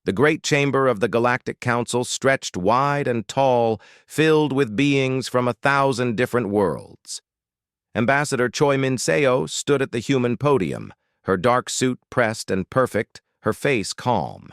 The great chamber of the Galactic Council stretched wide and tall, filled with beings from 1,000 different worlds. Ambassador Choi Min-seo stood at the human podium, her dark suit pressed and perfect, her face calm.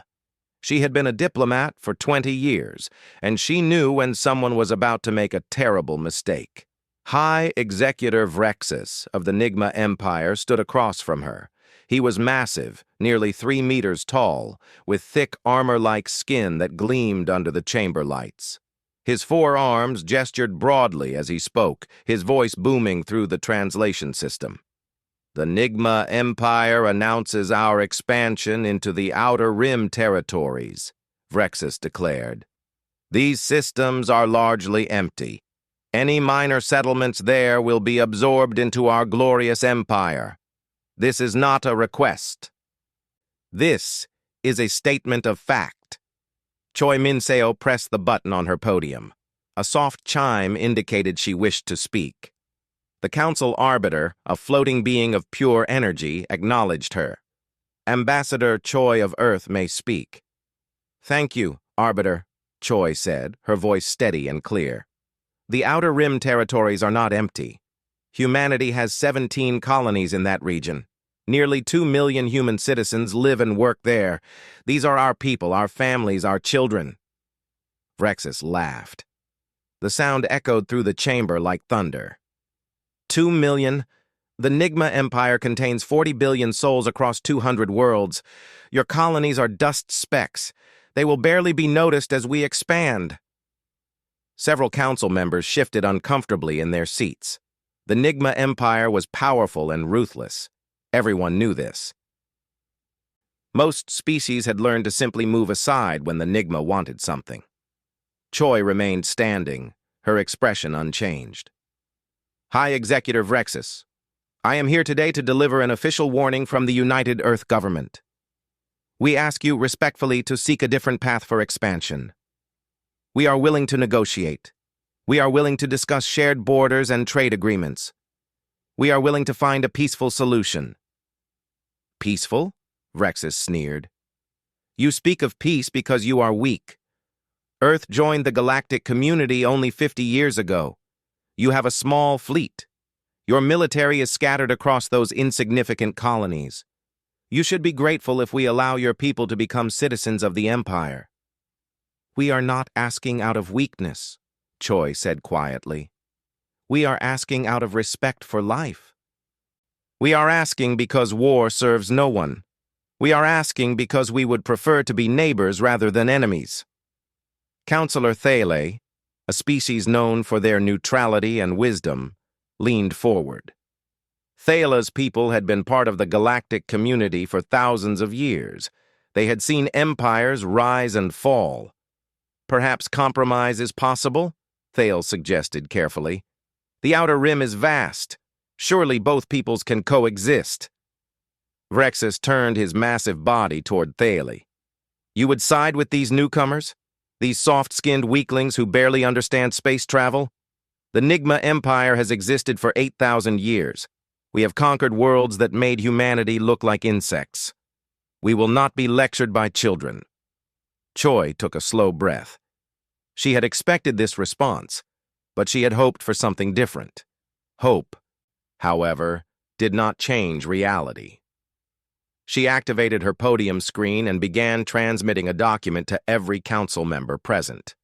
She had been a diplomat for 20 years, and she knew when someone was about to make a terrible mistake. High Executor Vrexus of the Nigma Empire stood across from her. He was massive, nearly 3 meters tall, with thick armor-like skin that gleamed under the chamber lights. His 4 arms gestured broadly as he spoke, his voice booming through the translation system. The Nigma Empire announces our expansion into the Outer Rim territories, Vrexus declared. These systems are largely empty. Any minor settlements there will be absorbed into our glorious empire. This is not a request. This is a statement of fact. Choi Min-seo pressed the button on her podium. A soft chime indicated she wished to speak. The council arbiter, a floating being of pure energy, acknowledged her. Ambassador Choi of Earth may speak. Thank you, Arbiter, Choi said, her voice steady and clear. The Outer Rim territories are not empty. Humanity has 17 colonies in that region. Nearly 2 million human citizens live and work there. These are our people, our families, our children. Vrexus laughed. The sound echoed through the chamber like thunder. 2 million? The Nigma Empire contains 40 billion souls across 200 worlds. Your colonies are dust specks. They will barely be noticed as we expand. Several council members shifted uncomfortably in their seats. The Nigma Empire was powerful and ruthless. Everyone knew this. Most species had learned to simply move aside when the Nigma wanted something. Choi remained standing, her expression unchanged. High Executor Vrexus, I am here today to deliver an official warning from the United Earth Government. We ask you respectfully to seek a different path for expansion. We are willing to negotiate. We are willing to discuss shared borders and trade agreements. We are willing to find a peaceful solution. Peaceful? Vrexus sneered. You speak of peace because you are weak. Earth joined the galactic community only 50 years ago. You have a small fleet. Your military is scattered across those insignificant colonies. You should be grateful if we allow your people to become citizens of the Empire. We are not asking out of weakness, Choi said quietly. We are asking out of respect for life. We are asking because war serves no one. We are asking because we would prefer to be neighbors rather than enemies. Councillor Thale, a species known for their neutrality and wisdom, leaned forward. Thala's people had been part of the galactic community for thousands of years. They had seen empires rise and fall. Perhaps compromise is possible? Thale suggested carefully. The Outer Rim is vast. Surely both peoples can coexist. Vrexus turned his massive body toward Thale. You would side with these newcomers? These soft-skinned weaklings who barely understand space travel? The Nigma Empire has existed for 8,000 years. We have conquered worlds that made humanity look like insects. We will not be lectured by children. Choi took a slow breath. She had expected this response, but she had hoped for something different. Hope, however, did not change reality. She activated her podium screen and began transmitting a document to every council member present.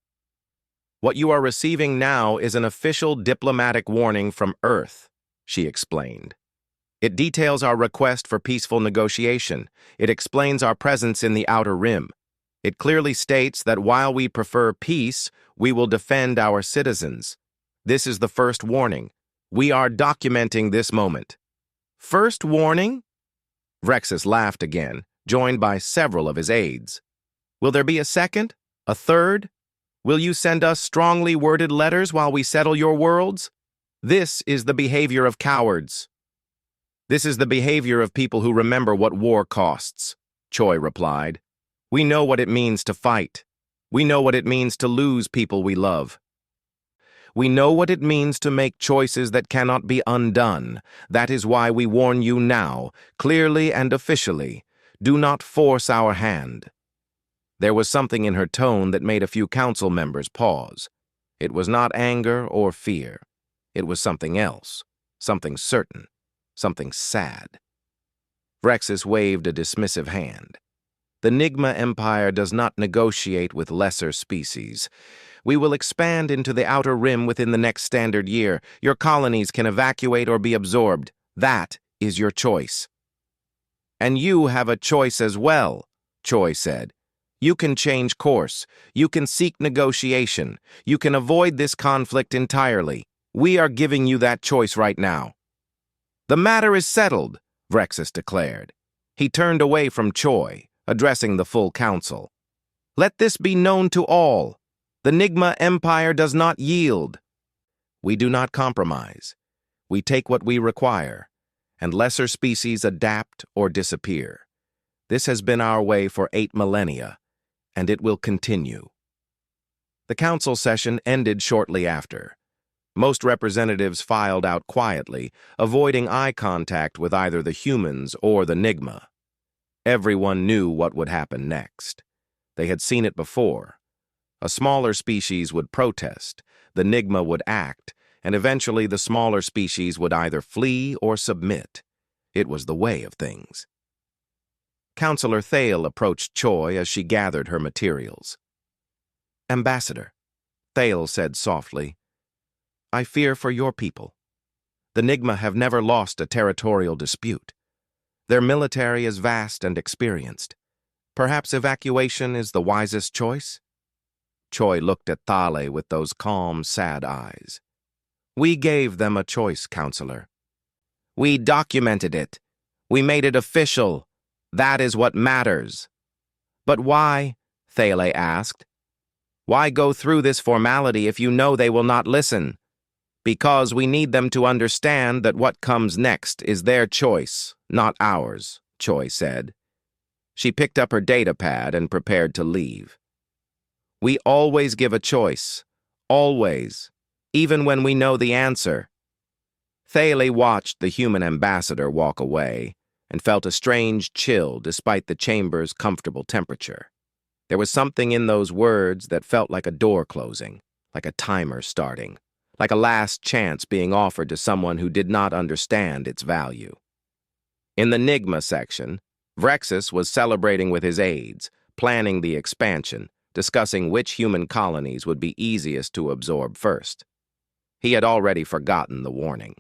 What you are receiving now is an official diplomatic warning from Earth, she explained. It details our request for peaceful negotiation. It explains our presence in the Outer Rim. It clearly states that while we prefer peace, we will defend our citizens. This is the first warning. We are documenting this moment. First warning? Vrexus laughed again, joined by several of his aides. Will there be a second? A third? Will you send us strongly worded letters while we settle your worlds? This is the behavior of cowards. This is the behavior of people who remember what war costs, Choi replied. We know what it means to fight. We know what it means to lose people we love. We know what it means to make choices that cannot be undone. That is why we warn you now, clearly and officially, do not force our hand. There was something in her tone that made a few council members pause. It was not anger or fear. It was something else, something certain, something sad. Vrexis waved a dismissive hand. The Nigma Empire does not negotiate with lesser species. We will expand into the outer rim within the next standard year. Your colonies can evacuate or be absorbed. That is your choice. And you have a choice as well, Choi said. You can change course. You can seek negotiation. You can avoid this conflict entirely. We are giving you that choice right now. The matter is settled, Vrexis declared. He turned away from Choi, addressing the full council. Let this be known to all. The Nigma Empire does not yield. We do not compromise. We take what we require, and lesser species adapt or disappear. This has been our way for 8 millennia, and it will continue. The council session ended shortly after. Most representatives filed out quietly, avoiding eye contact with either the humans or the Nigma. Everyone knew what would happen next. They had seen it before. A smaller species would protest, the Nigma would act, and eventually the smaller species would either flee or submit. It was the way of things. Counselor Thale approached Choi as she gathered her materials. Ambassador, Thale said softly, I fear for your people. The Nigma have never lost a territorial dispute. Their military is vast and experienced. Perhaps evacuation is the wisest choice? Choi looked at Thale with those calm, sad eyes. We gave them a choice, Counselor. We documented it. We made it official. That is what matters. But why? Thale asked. Why go through this formality if you know they will not listen? Because we need them to understand that what comes next is their choice, not ours, Choi said. She picked up her data pad and prepared to leave. We always give a choice. Always. Even when we know the answer. Thale watched the human ambassador walk away and felt a strange chill despite the chamber's comfortable temperature. There was something in those words that felt like a door closing, like a timer starting, like a last chance being offered to someone who did not understand its value. In the Nigma section, Vrexis was celebrating with his aides, planning the expansion, discussing which human colonies would be easiest to absorb first. He had already forgotten the warning.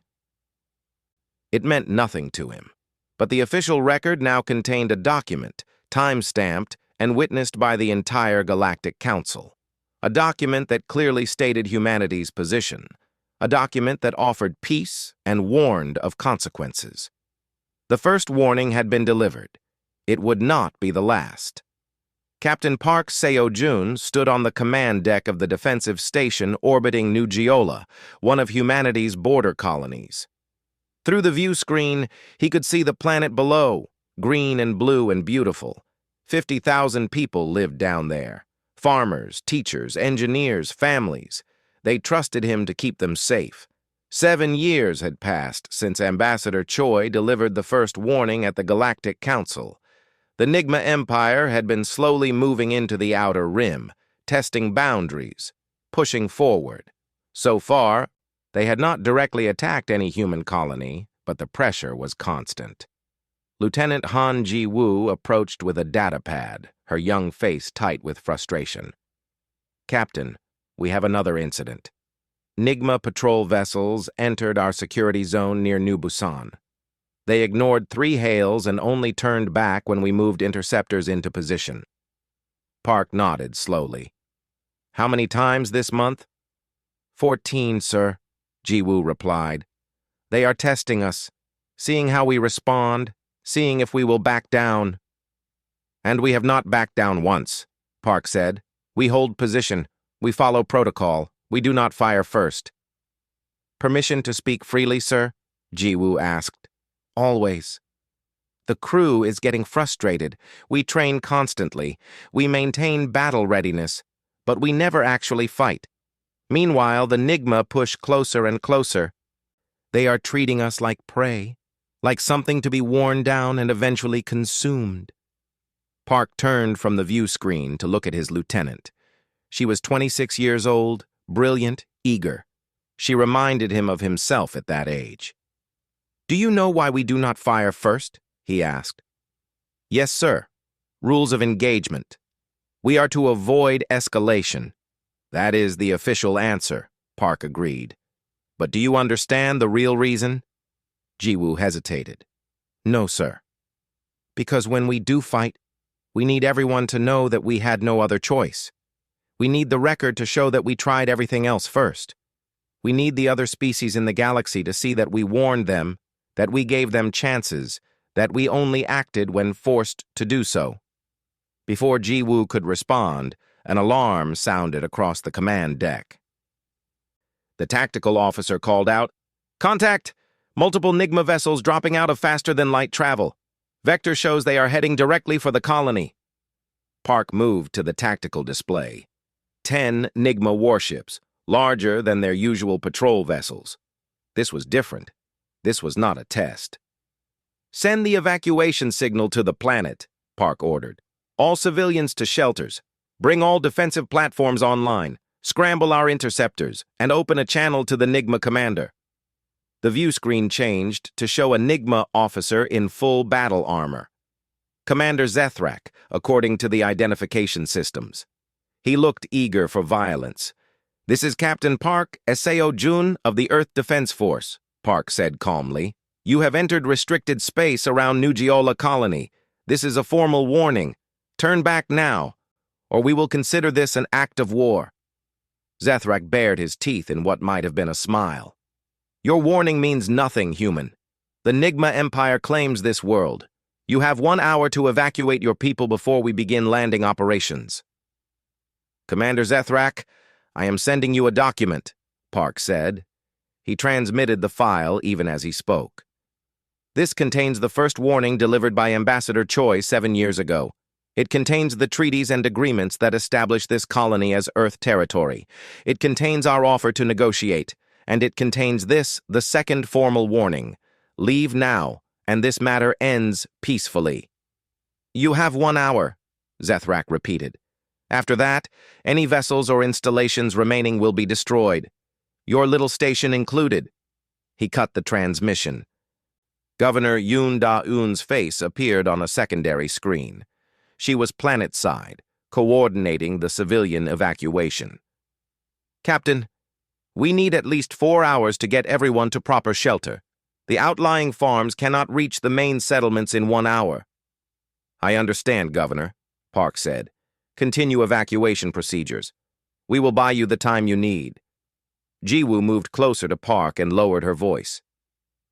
It meant nothing to him, but the official record now contained a document, time-stamped and witnessed by the entire Galactic Council. A document that clearly stated humanity's position, a document that offered peace and warned of consequences. The first warning had been delivered. It would not be the last. Captain Park Seo-jun stood on the command deck of the defensive station orbiting New Geola, one of humanity's border colonies. Through the view screen, he could see the planet below, green and blue and beautiful. 50,000 people lived down there. Farmers, teachers, engineers, families. They trusted him to keep them safe. 7 years had passed since Ambassador Choi delivered the first warning at the Galactic Council. The Nigma Empire had been slowly moving into the outer rim, testing boundaries, pushing forward. So far, they had not directly attacked any human colony, but the pressure was constant. Lieutenant Han Ji-woo approached with a data pad, her young face tight with frustration. Captain, we have another incident. Nigma patrol vessels entered our security zone near New Busan. They ignored 3 hails and only turned back when we moved interceptors into position. Park nodded slowly. How many times this month? 14, sir, Ji-woo replied. They are testing us, seeing how we respond, seeing if we will back down. And we have not backed down once, Park said. We hold position. We follow protocol. We do not fire first. Permission to speak freely, sir? Ji-woo asked. Always. The crew is getting frustrated. We train constantly. We maintain battle readiness, but we never actually fight. Meanwhile, the Nigma push closer and closer. They are treating us like prey, like something to be worn down and eventually consumed. Park turned from the view screen to look at his lieutenant. She was 26 years old, brilliant, eager. She reminded him of himself at that age. "Do you know why we do not fire first?" he asked. "Yes, sir. Rules of engagement. We are to avoid escalation." "That is the official answer," Park agreed. "But do you understand the real reason?" Jiwoo hesitated. "No, sir. Because when we do fight, we need everyone to know that we had no other choice. We need the record to show that we tried everything else first. We need the other species in the galaxy to see that we warned them, that we gave them chances, that we only acted when forced to do so." Before Jiwoo could respond, an alarm sounded across the command deck. The tactical officer called out, "Contact! Multiple Nigma vessels dropping out of faster-than-light travel. Vector shows they are heading directly for the colony." Park moved to the tactical display. 10 Nigma warships, larger than their usual patrol vessels. This was different. This was not a test. "Send the evacuation signal to the planet," Park ordered. "All civilians to shelters. Bring all defensive platforms online. Scramble our interceptors, and open a channel to the Nigma commander." The view screen changed to show a Nigma officer in full battle armor. Commander Zethrak, according to the identification systems. He looked eager for violence. "This is Captain Park Eseo Jun of the Earth Defense Force," Park said calmly. "You have entered restricted space around New Geola colony. This is a formal warning. Turn back now, or we will consider this an act of war." Zethrak bared his teeth in what might have been a smile. "Your warning means nothing, human. The Nigma Empire claims this world. You have 1 hour to evacuate your people before we begin landing operations." "Commander Zethrak, I am sending you a document," Park said. He transmitted the file even as he spoke. "This contains the first warning delivered by Ambassador Choi 7 years ago. It contains the treaties and agreements that establish this colony as Earth territory. It contains our offer to negotiate, and it contains this, the second formal warning. Leave now, and this matter ends peacefully." "You have 1 hour," Zethrak repeated. "After that, any vessels or installations remaining will be destroyed. Your little station included." He cut the transmission. Governor Yoon Da-eun's face appeared on a secondary screen. She was planet-side, coordinating the civilian evacuation. "Captain, we need at least 4 hours to get everyone to proper shelter. The outlying farms cannot reach the main settlements in 1 hour." "I understand, Governor," Park said. "Continue evacuation procedures. We will buy you the time you need." Jiwoo moved closer to Park and lowered her voice.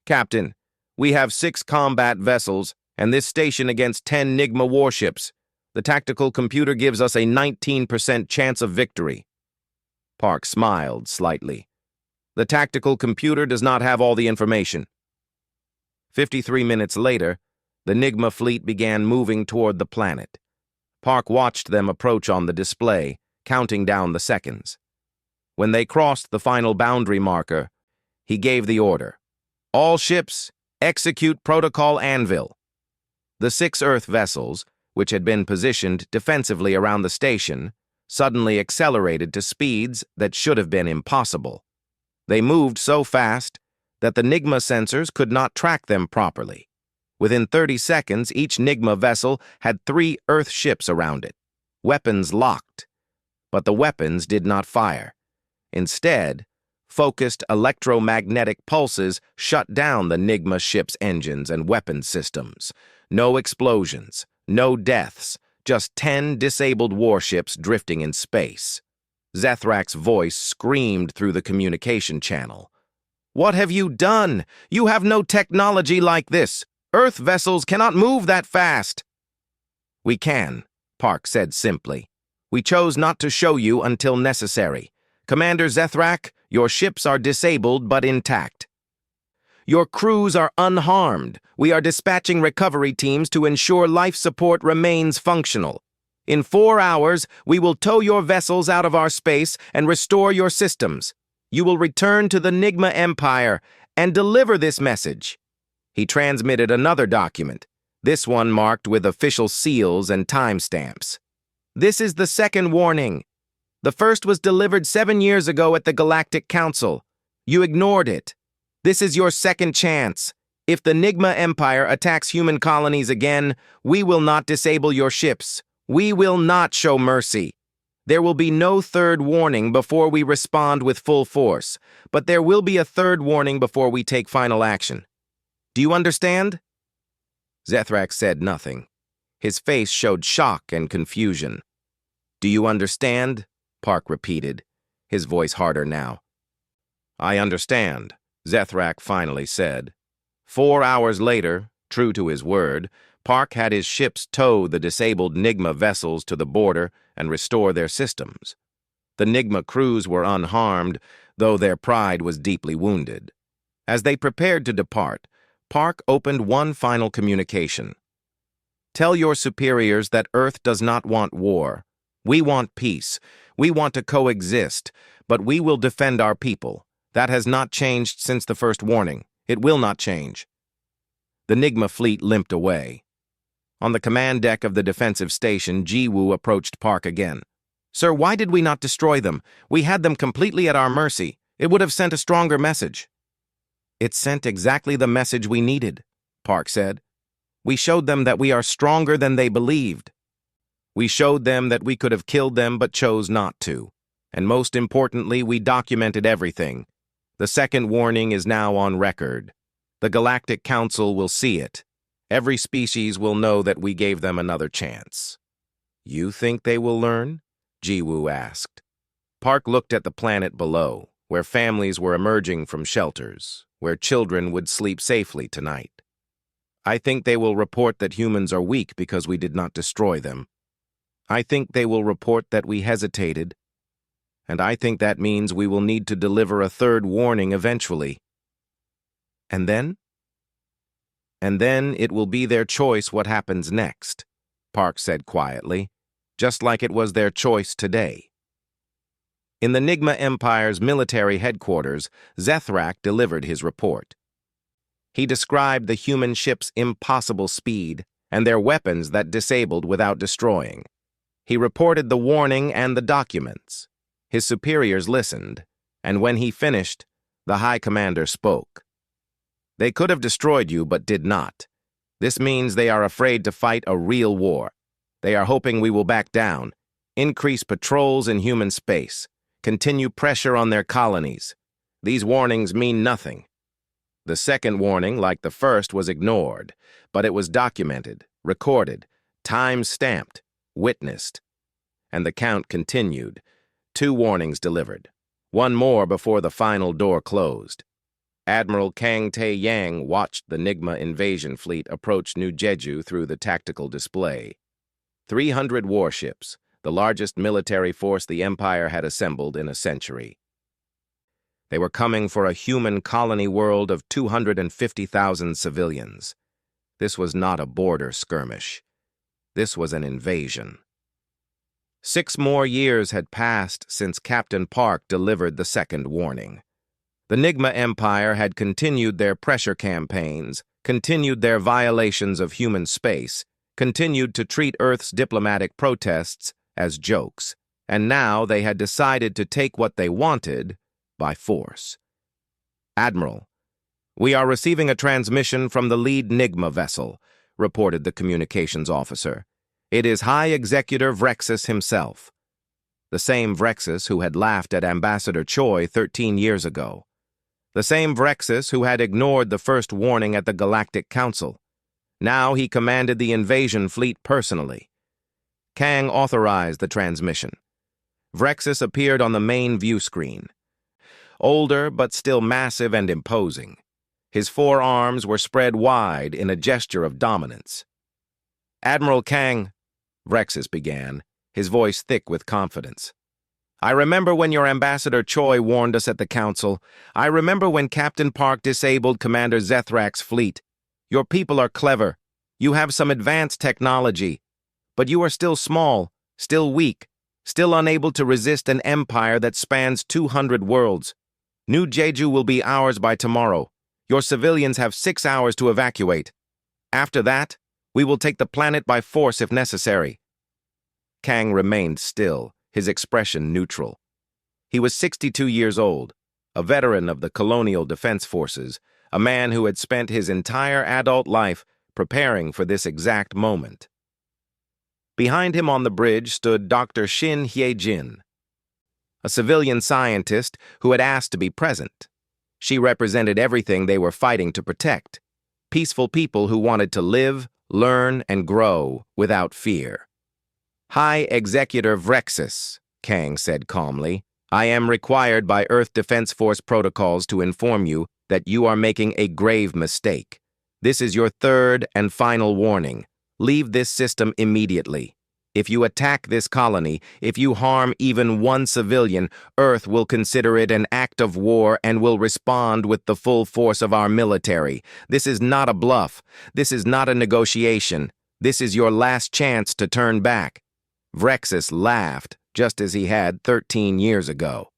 "Captain, we have 6 combat vessels and this station against 10 Nigma warships. The tactical computer gives us a 19% chance of victory." Park smiled slightly. "The tactical computer does not have all the information." 53 minutes later, the Nigma fleet began moving toward the planet. Park watched them approach on the display, counting down the seconds. When they crossed the final boundary marker, he gave the order. "All ships, execute Protocol Anvil." The 6 Earth vessels, which had been positioned defensively around the station, suddenly accelerated to speeds that should have been impossible. They moved so fast that the Nigma sensors could not track them properly. Within 30 seconds, each Nigma vessel had 3 Earth ships around it, weapons locked. But the weapons did not fire. Instead, focused electromagnetic pulses shut down the Nigma ship's engines and weapons systems. No explosions, no deaths, just 10 disabled warships drifting in space. Zethrak's voice screamed through the communication channel. "What have you done? You have no technology like this. Earth vessels cannot move that fast." "We can," Park said simply. "We chose not to show you until necessary. Commander Zethrak, your ships are disabled but intact. Your crews are unharmed. We are dispatching recovery teams to ensure life support remains functional. In 4 hours, we will tow your vessels out of our space and restore your systems. You will return to the Nigma Empire and deliver this message." He transmitted another document. this one marked with official seals and timestamps. This is the second warning. The first was delivered 7 years ago at the Galactic Council. You ignored it. This is your second chance. If the Nigma Empire attacks human colonies again, we will not disable your ships. We will not show mercy. There will be no third warning before we respond with full force, but there will be a third warning before we take final action. Do you understand? Zethrak said nothing. His face showed shock and confusion. Do you understand? Park repeated, his voice harder now. I understand, Zethrak finally said. 4 hours later, true to his word, Park had his ships tow the disabled Nigma vessels to the border and restore their systems. The Nigma crews were unharmed, though their pride was deeply wounded. As they prepared to depart, Park opened one final communication. Tell your superiors that Earth does not want war. We want peace. We want to coexist, but we will defend our people. That has not changed since the first warning. It will not change. The Nigma fleet limped away. On the command deck of the defensive station, Jiwoo approached Park again. Sir, why did we not destroy them? We had them completely at our mercy. It would have sent a stronger message. It sent exactly the message we needed, Park said. We showed them that we are stronger than they believed. We showed them that we could have killed them but chose not to. And most importantly, we documented everything. The second warning is now on record. The Galactic Council will see it. Every species will know that we gave them another chance. You think they will learn? Jiwoo asked. Park looked at the planet below, where families were emerging from shelters, where children would sleep safely tonight. I think they will report that humans are weak because we did not destroy them. I think they will report that we hesitated, and I think that means we will need to deliver a third warning eventually. And then? And then it will be their choice what happens next, Park said quietly, just like it was their choice today. In the Nigma Empire's military headquarters, Zethrak delivered his report. He described the human ship's impossible speed and their weapons that disabled without destroying. He reported the warning and the documents. His superiors listened, and when he finished, the High Commander spoke. They could have destroyed you, but did not. This means they are afraid to fight a real war. They are hoping we will back down, increase patrols in human space, continue pressure on their colonies. These warnings mean nothing. The second warning, like the first, was ignored, but it was documented, recorded, time-stamped, witnessed. And the count continued. 2 warnings delivered. 1 more before the final door closed. Admiral Kang Tae-yang watched the Nigma invasion fleet approach New Jeju through the tactical display. 300 warships, the largest military force the Empire had assembled in a century. They were coming for a human colony world of 250,000 civilians. This was not a border skirmish. This was an invasion. 6 more years had passed since Captain Park delivered the second warning. The Nigma Empire had continued their pressure campaigns, continued their violations of human space, continued to treat Earth's diplomatic protests as jokes, and now they had decided to take what they wanted by force. Admiral, we are receiving a transmission from the lead Nigma vessel, reported the communications officer. It is High Executor Vrexus himself. The same Vrexus who had laughed at Ambassador Choi 13 years ago. The same Vrexus who had ignored the first warning at the Galactic Council. Now he commanded the invasion fleet personally. Kang authorized the transmission. Vrexus appeared on the main view screen. Older, but still massive and imposing. His 4 arms were spread wide in a gesture of dominance. Admiral Kang, Vrexus began, his voice thick with confidence. I remember when your Ambassador Choi warned us at the Council. I remember when Captain Park disabled Commander Zethrak's fleet. Your people are clever. You have some advanced technology. But you are still small, still weak, still unable to resist an empire that spans 200 worlds. New Jeju will be ours by tomorrow. Your civilians have 6 hours to evacuate. After that, We will take the planet by force if necessary." Kang remained still, his expression neutral. He was 62 years old, a veteran of the Colonial Defense Forces, a man who had spent his entire adult life preparing for this exact moment. Behind him on the bridge stood Dr. Shin Hye-jin, a civilian scientist who had asked to be present. She represented everything they were fighting to protect: peaceful people who wanted to live, learn, and grow without fear. "High Executor Vrexus," Kang said calmly, "I am required by Earth Defense Force protocols to inform you that you are making a grave mistake. This is your third and final warning. Leave this system immediately. If you attack this colony, if you harm even one civilian, Earth will consider it an act of war and will respond with the full force of our military. This is not a bluff. This is not a negotiation. This is your last chance to turn back." Vrexus laughed, just as he had 13 years ago.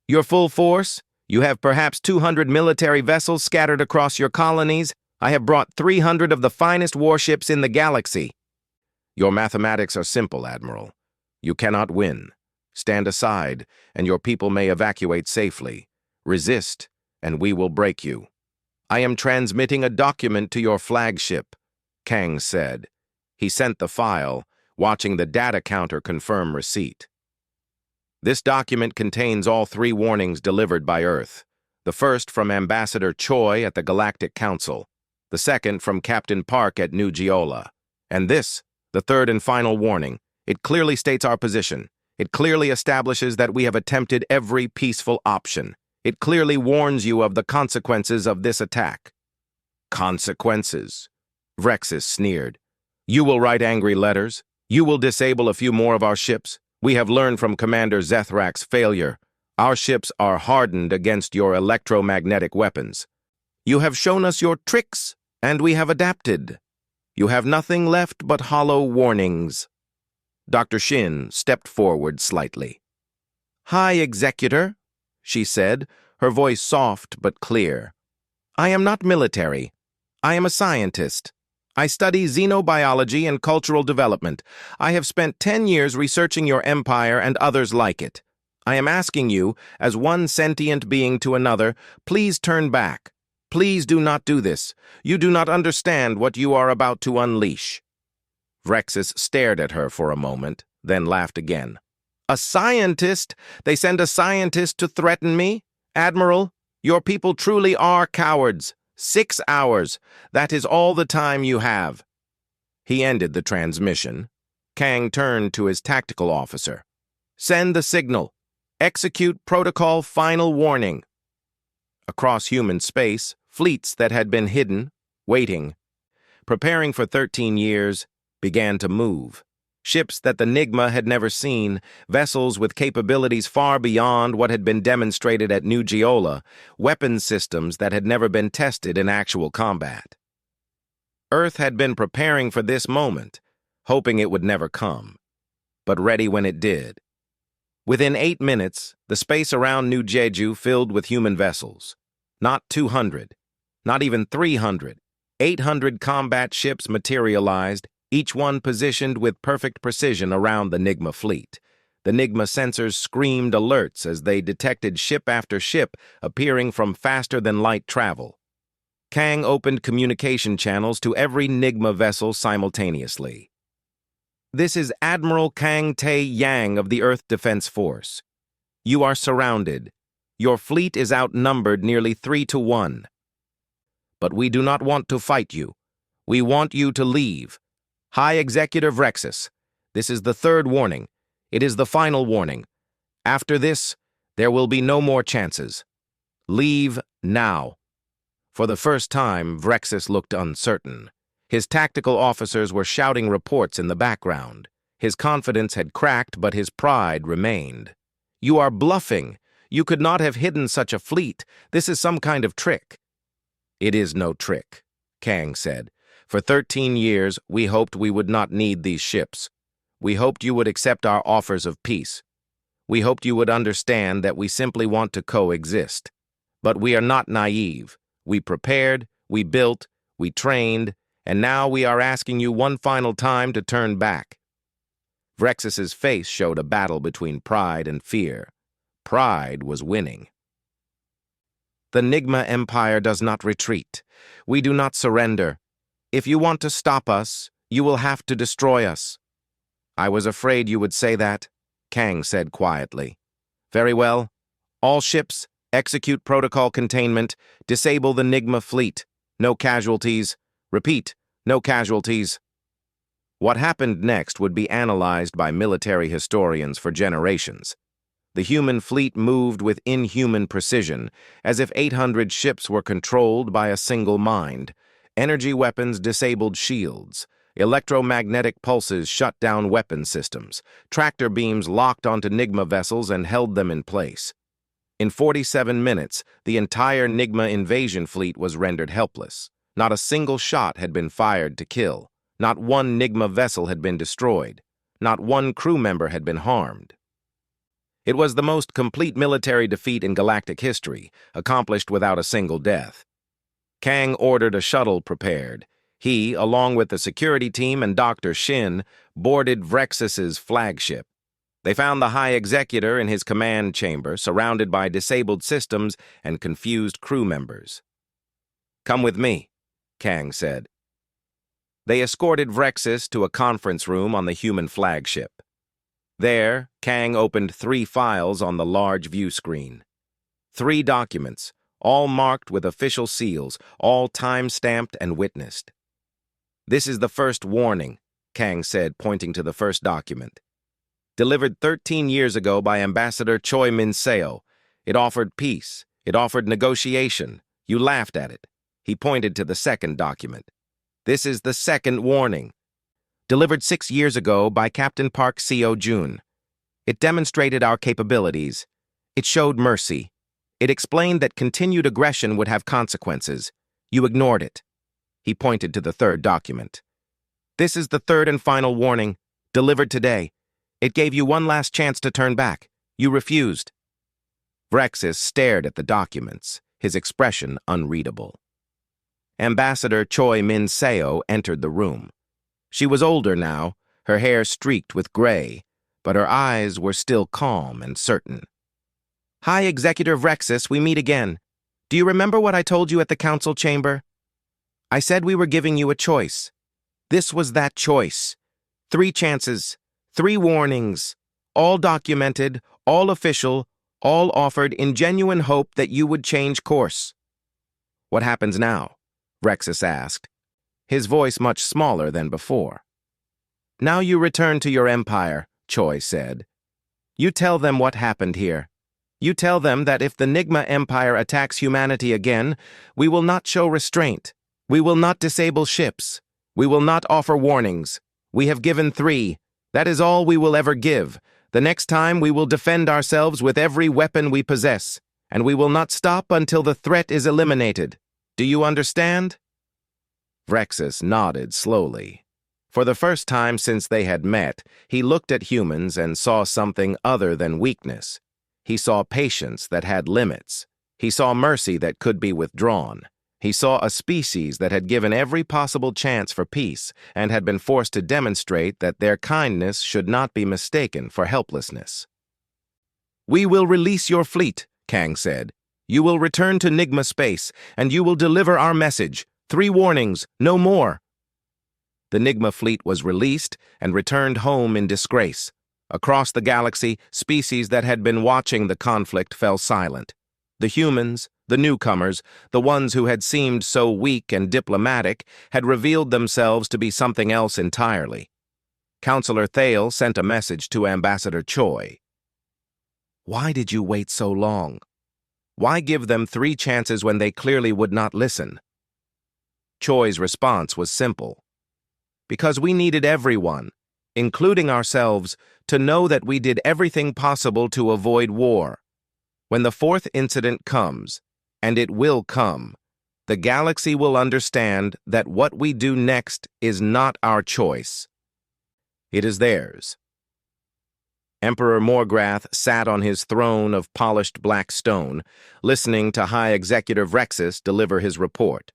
"Your full force? You have perhaps 200 military vessels scattered across your colonies. I have brought 300 of the finest warships in the galaxy." "Your mathematics are simple, Admiral. You cannot win. Stand aside, and your people may evacuate safely. Resist, and we will break you." "I am transmitting a document to your flagship," Kang said. He sent the file, watching the data counter confirm receipt. "This document contains all 3 warnings delivered by Earth. The first from Ambassador Choi at the Galactic Council, the second from Captain Park at New Geola, and this, the third and final warning. It clearly states our position. It clearly establishes that we have attempted every peaceful option. It clearly warns you of the consequences of this attack." "Consequences?" Vrexus sneered. "You will write angry letters. You will disable a few more of our ships. We have learned from Commander Zethrak's failure. Our ships are hardened against your electromagnetic weapons. You have shown us your tricks, and we have adapted. You have nothing left but hollow warnings." Dr. Shin stepped forward slightly. "High Executor," she said, her voice soft but clear. "I am not military. I am a scientist. I study xenobiology and cultural development. I have spent 10 years researching your empire and others like it. I am asking you, as one sentient being to another, please turn back. Please do not do this. You do not understand what you are about to unleash." Vrexus stared at her for a moment, then laughed again. "A scientist? They send a scientist to threaten me? Admiral, your people truly are cowards. 6 hours. That is all the time you have." He ended the transmission. Kang turned to his tactical officer. "Send the signal. Execute protocol final warning." Across human space, fleets that had been hidden, waiting, preparing for 13 years, began to move. Ships that the Nigma had never seen, vessels with capabilities far beyond what had been demonstrated at New Geola, weapons systems that had never been tested in actual combat. Earth had been preparing for this moment, hoping it would never come, but ready when it did. Within 8 minutes, the space around New Jeju filled with human vessels. Not 200, not even 300. 800 combat ships materialized, each one positioned with perfect precision around the Nigma fleet. The Nigma sensors screamed alerts as they detected ship after ship appearing from faster-than-light travel. Kang opened communication channels to every Nigma vessel simultaneously. "This is Admiral Kang Tae-yang of the Earth Defense Force. You are surrounded. Your fleet is outnumbered nearly 3-1. But we do not want to fight you. We want you to leave. High Executive Vrexus, this is the 3rd warning. It is the final warning. After this, there will be no more chances. Leave now." For the first time, Vrexus looked uncertain. His tactical officers were shouting reports in the background. His confidence had cracked, but his pride remained. "You are bluffing. You could not have hidden such a fleet. This is some kind of trick." "It is no trick," Kang said. "For 13 years, we hoped we would not need these ships. We hoped you would accept our offers of peace. We hoped you would understand that we simply want to coexist. But we are not naive. We prepared, we built, we trained, and now we are asking you one final time to turn back." Vrexus's face showed a battle between pride and fear. Pride was winning. "The Nigma Empire does not retreat. We do not surrender. If you want to stop us, you will have to destroy us." "I was afraid you would say that," Kang said quietly. "Very well. All ships, execute protocol containment, disable the Nigma fleet. No casualties. Repeat, no casualties." What happened next would be analyzed by military historians for generations. The human fleet moved with inhuman precision, as if 800 ships were controlled by a single mind. Energy weapons disabled shields. Electromagnetic pulses shut down weapon systems. Tractor beams locked onto Nigma vessels and held them in place. In 47 minutes, the entire Nigma invasion fleet was rendered helpless. Not a single shot had been fired to kill. Not one Nigma vessel had been destroyed. Not one crew member had been harmed. It was the most complete military defeat in galactic history, accomplished without a single death. Kang ordered a shuttle prepared. He, along with the security team and Dr. Shin, boarded Vrexus's flagship. They found the High Executor in his command chamber, surrounded by disabled systems and confused crew members. "Come with me," Kang said. They escorted Vrexus to a conference room on the human flagship. There, Kang opened 3 files on the large view screen. 3 documents, all marked with official seals, all time-stamped and witnessed. "This is the first warning," Kang said, pointing to the first document. "Delivered 13 years ago by Ambassador Choi Min-seo. It offered peace. It offered negotiation. You laughed at it." He pointed to the second document. "This is the second warning. Delivered 6 years ago by Captain Park Seo-jun. It demonstrated our capabilities. It showed mercy. It explained that continued aggression would have consequences. You ignored it." He pointed to the third document. "This is the third and final warning, delivered today. It gave you one last chance to turn back. You refused." Vrexus stared at the documents, his expression unreadable. Ambassador Choi Min-seo entered the room. She was older now, her hair streaked with gray, but her eyes were still calm and certain. "High Executor Vrexus, we meet again. Do you remember what I told you at the council chamber? I said we were giving you a choice. This was that choice. 3 chances, 3 warnings, all documented, all official, all offered in genuine hope that you would change course." "What happens now?" Vrexus asked, his voice much smaller than before. "Now you return to your empire," Choi said. "You tell them what happened here. You tell them that if the Nigma Empire attacks humanity again, we will not show restraint. We will not disable ships. We will not offer warnings. We have given 3. That is all we will ever give. The next time we will defend ourselves with every weapon we possess, and we will not stop until the threat is eliminated. Do you understand?" Vrexus nodded slowly. For the first time since they had met, he looked at humans and saw something other than weakness. He saw patience that had limits. He saw mercy that could be withdrawn. He saw a species that had given every possible chance for peace and had been forced to demonstrate that their kindness should not be mistaken for helplessness. "We will release your fleet," Kang said. "You will return to Nigma space, and you will deliver our message. 3 warnings, no more." The Nigma fleet was released and returned home in disgrace. Across the galaxy, species that had been watching the conflict fell silent. The humans, the newcomers, the ones who had seemed so weak and diplomatic, had revealed themselves to be something else entirely. Counselor Thale sent a message to Ambassador Choi. "Why did you wait so long? Why give them 3 chances when they clearly would not listen?" Choi's response was simple. "Because we needed everyone, including ourselves, to know that we did everything possible to avoid war. When the 4th incident comes, and it will come, the galaxy will understand that what we do next is not our choice. It is theirs." Emperor Morgrath sat on his throne of polished black stone, listening to High Executive Vrexus deliver his report.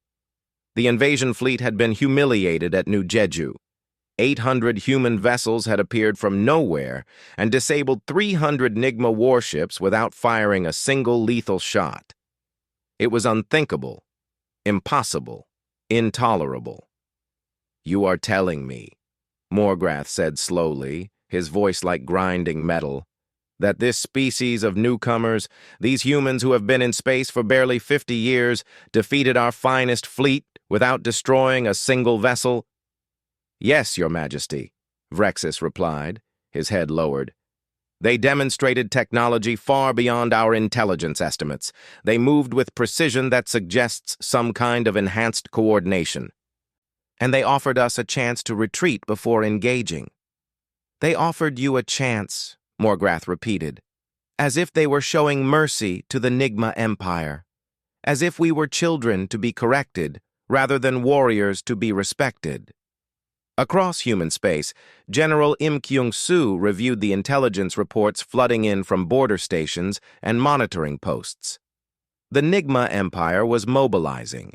The invasion fleet had been humiliated at New Jeju. 800 human vessels had appeared from nowhere and disabled 300 Nigma warships without firing a single lethal shot. It was unthinkable, impossible, intolerable. "You are telling me," Morgrath said slowly, his voice like grinding metal, "that this species of newcomers, these humans who have been in space for barely 50 years, defeated our finest fleet without destroying a single vessel?" "Yes, Your Majesty," Vrexus replied, his head lowered. "They demonstrated technology far beyond our intelligence estimates. They moved with precision that suggests some kind of enhanced coordination. And they offered us a chance to retreat before engaging." "They offered you a chance," Morgrath repeated, "as if they were showing mercy to the Nigma Empire, as if we were children to be corrected rather than warriors to be respected." Across human space, General Im Kyung-soo reviewed the intelligence reports flooding in from border stations and monitoring posts. The Nigma Empire was mobilizing.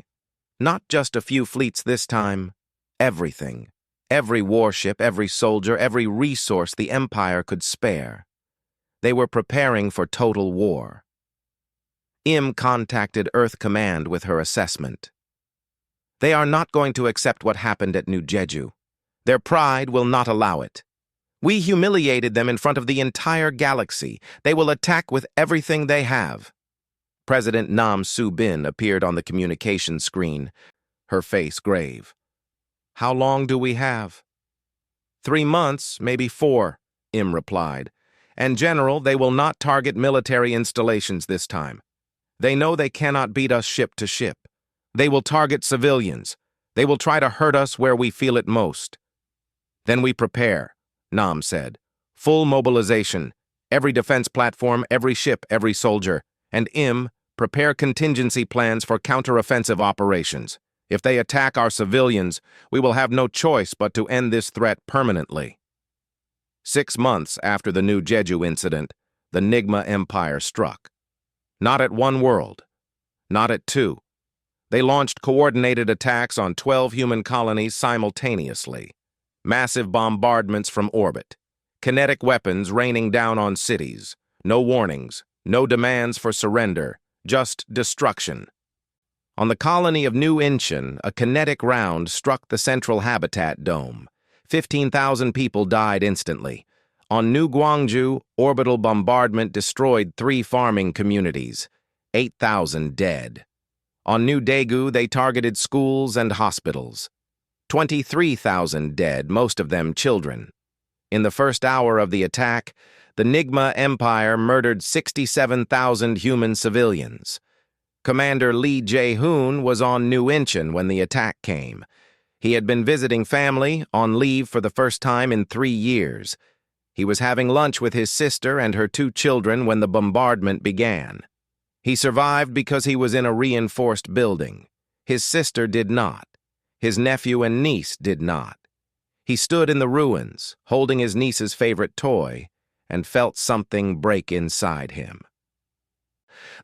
Not just a few fleets this time, everything. Every warship, every soldier, every resource the Empire could spare. They were preparing for total war. Im contacted Earth Command with her assessment. "They are not going to accept what happened at New Jeju. Their pride will not allow it. We humiliated them in front of the entire galaxy. They will attack with everything they have." President Nam Soo-bin appeared on the communication screen, her face grave. "How long do we have?" 3 months, maybe 4, Im replied. "And General, they will not target military installations this time. They know they cannot beat us ship to ship. They will target civilians. They will try to hurt us where we feel it most." "Then we prepare," Nam said. "Full mobilization. Every defense platform, every ship, every soldier. And Im, prepare contingency plans for counteroffensive operations. If they attack our civilians, we will have no choice but to end this threat permanently." 6 months after the New Jeju incident, the Nigma Empire struck. Not at one world. Not at 2. They launched coordinated attacks on 12 human colonies simultaneously. Massive bombardments from orbit. Kinetic weapons raining down on cities. No warnings, no demands for surrender, just destruction. On the colony of New Incheon, a kinetic round struck the central habitat dome. 15,000 people died instantly. On New Gwangju, orbital bombardment destroyed 3 farming communities. 8,000 dead. On New Daegu, they targeted schools and hospitals. 23,000 dead, most of them children. In the first hour of the attack, the Nigma Empire murdered 67,000 human civilians. Commander Lee Jae-hoon was on New Incheon when the attack came. He had been visiting family, on leave for the first time in 3 years. He was having lunch with his sister and her 2 children when the bombardment began. He survived because he was in a reinforced building. His sister did not. His nephew and niece did not. He stood in the ruins, holding his niece's favorite toy, and felt something break inside him.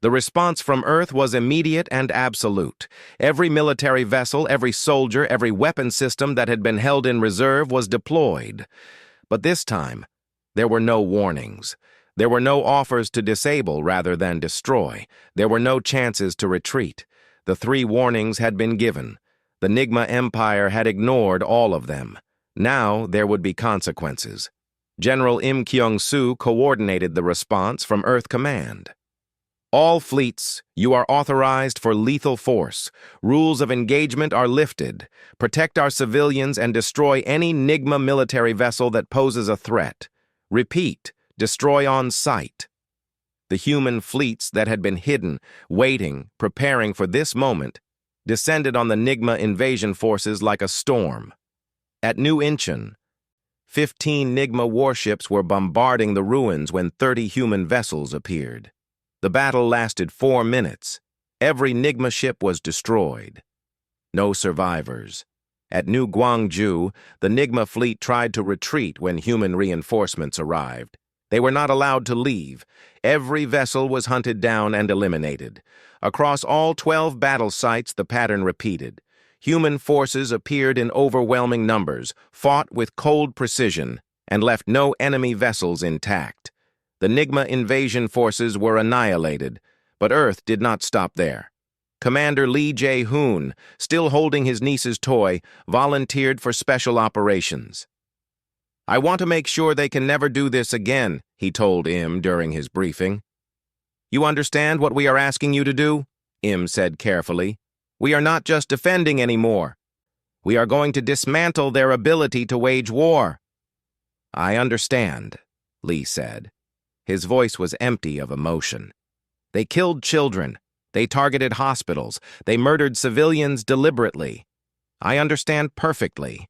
The response from Earth was immediate and absolute. Every military vessel, every soldier, every weapon system that had been held in reserve was deployed. But this time, there were no warnings. There were no offers to disable rather than destroy. There were no chances to retreat. The 3 warnings had been given. The Nigma Empire had ignored all of them. Now there would be consequences. General Im Kyung-soo coordinated the response from Earth Command. "All fleets, you are authorized for lethal force. Rules of engagement are lifted. Protect our civilians and destroy any Nigma military vessel that poses a threat. Repeat, destroy on sight." The human fleets that had been hidden, waiting, preparing for this moment, descended on the Nigma invasion forces like a storm. At New Incheon, 15 Nigma warships were bombarding the ruins when 30 human vessels appeared. The battle lasted 4 minutes. Every Nigma ship was destroyed. No survivors. At New Gwangju, the Nigma fleet tried to retreat when human reinforcements arrived. They were not allowed to leave. Every vessel was hunted down and eliminated. Across all 12 battle sites, the pattern repeated. human forces appeared in overwhelming numbers, fought with cold precision, and left no enemy vessels intact. The Nigma invasion forces were annihilated, but Earth did not stop there. Commander Lee Jae-hoon, still holding his niece's toy, volunteered for special operations. "I want to make sure they can never do this again," he told Im during his briefing. "You understand what we are asking you to do?" Im said carefully. "We are not just defending anymore. We are going to dismantle their ability to wage war." "I understand," Lee said. His voice was empty of emotion. "They killed children. They targeted hospitals. They murdered civilians deliberately. I understand perfectly."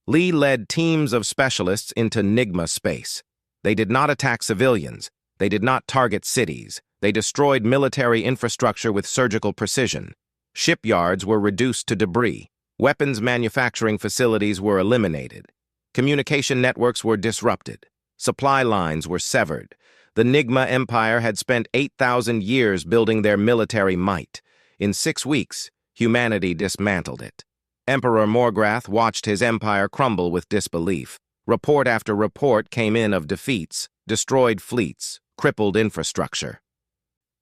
Lee led teams of specialists into Nigma space. They did not attack civilians. They did not target cities. They destroyed military infrastructure with surgical precision. Shipyards were reduced to debris. Weapons manufacturing facilities were eliminated. Communication networks were disrupted. Supply lines were severed. The Nigma Empire had spent 8,000 years building their military might. In 6 weeks, humanity dismantled it. Emperor Morgrath watched his empire crumble with disbelief. Report after report came in of defeats, destroyed fleets, crippled infrastructure.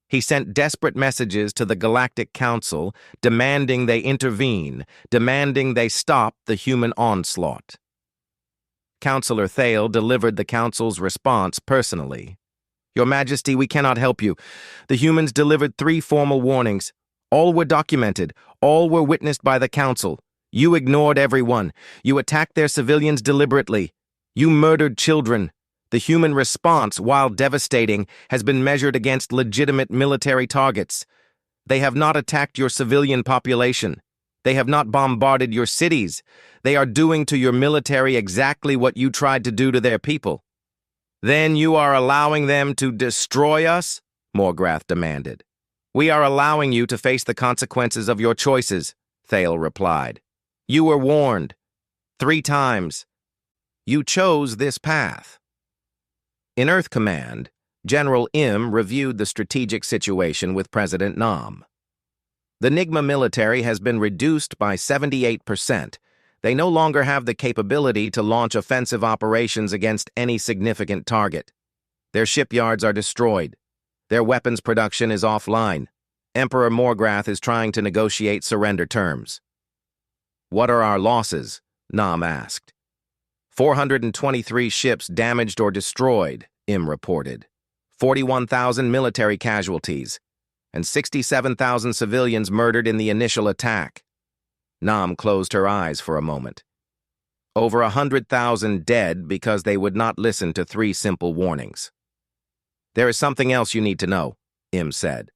He sent desperate messages to the Galactic Council, demanding they intervene, demanding they stop the human onslaught. Councillor Thale delivered the Council's response personally. "Your Majesty, we cannot help you. The humans delivered 3 formal warnings. All were documented. All were witnessed by the Council. You ignored everyone. You attacked their civilians deliberately. You murdered children. The human response, while devastating, has been measured against legitimate military targets. They have not attacked your civilian population. They have not bombarded your cities. They are doing to your military exactly what you tried to do to their people." "Then you are allowing them to destroy us?" Morgrath demanded. "We are allowing you to face the consequences of your choices," Thale replied. "You were warned. 3 times. You chose this path." In Earth Command, General Im reviewed the strategic situation with President Nam. The Nigma military has been reduced by 78%. They no longer have the capability to launch offensive operations against any significant target. Their shipyards are destroyed. Their weapons production is offline. Emperor Morgrath is trying to negotiate surrender terms. "What are our losses?" Nam asked. 423 ships damaged or destroyed, Im reported. 41,000 military casualties, and 67,000 civilians murdered in the initial attack. Nam closed her eyes for a moment. Over 100,000 dead because they would not listen to 3 simple warnings. "There is something else you need to know," Im said.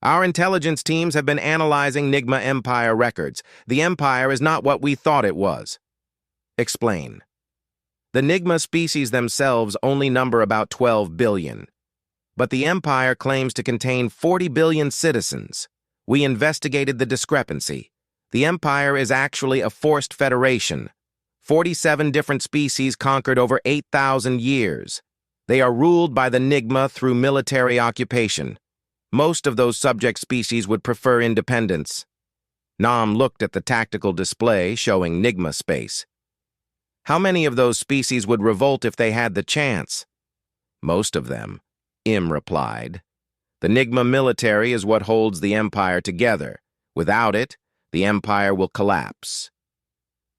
"Our intelligence teams have been analyzing Nigma Empire records. The Empire is not what we thought it was." "Explain." "The Nigma species themselves only number about 12 billion. But the Empire claims to contain 40 billion citizens. We investigated the discrepancy. The Empire is actually a forced federation. 47 different species conquered over 8,000 years. They are ruled by the Nigma through military occupation. Most of those subject species would prefer independence." Nam looked at the tactical display showing Nigma space. "How many of those species would revolt if they had the chance?" "Most of them," Im replied. "The Nigma military is what holds the Empire together. Without it, the Empire will collapse."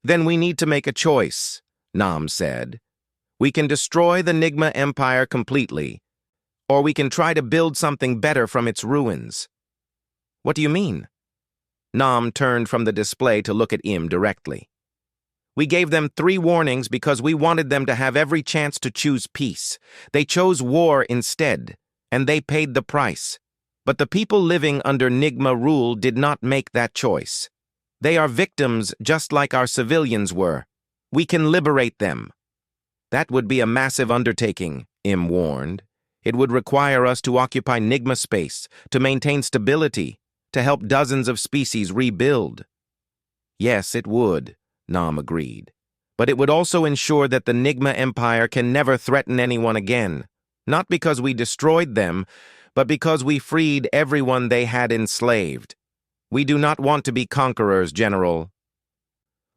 "Then we need to make a choice," Nam said. "We can destroy the Nigma Empire completely, or we can try to build something better from its ruins." "What do you mean?" Nam turned from the display to look at Im directly. "We gave them 3 warnings because we wanted them to have every chance to choose peace. They chose war instead, and they paid the price. But the people living under Nigma rule did not make that choice. They are victims just like our civilians were. We can liberate them." "That would be a massive undertaking," Im warned. "It would require us to occupy Nigma space, to maintain stability, to help dozens of species rebuild." "Yes, it would," Nam agreed. "But it would also ensure that the Nigma Empire can never threaten anyone again. Not because we destroyed them, but because we freed everyone they had enslaved." We do not want to be conquerors, General.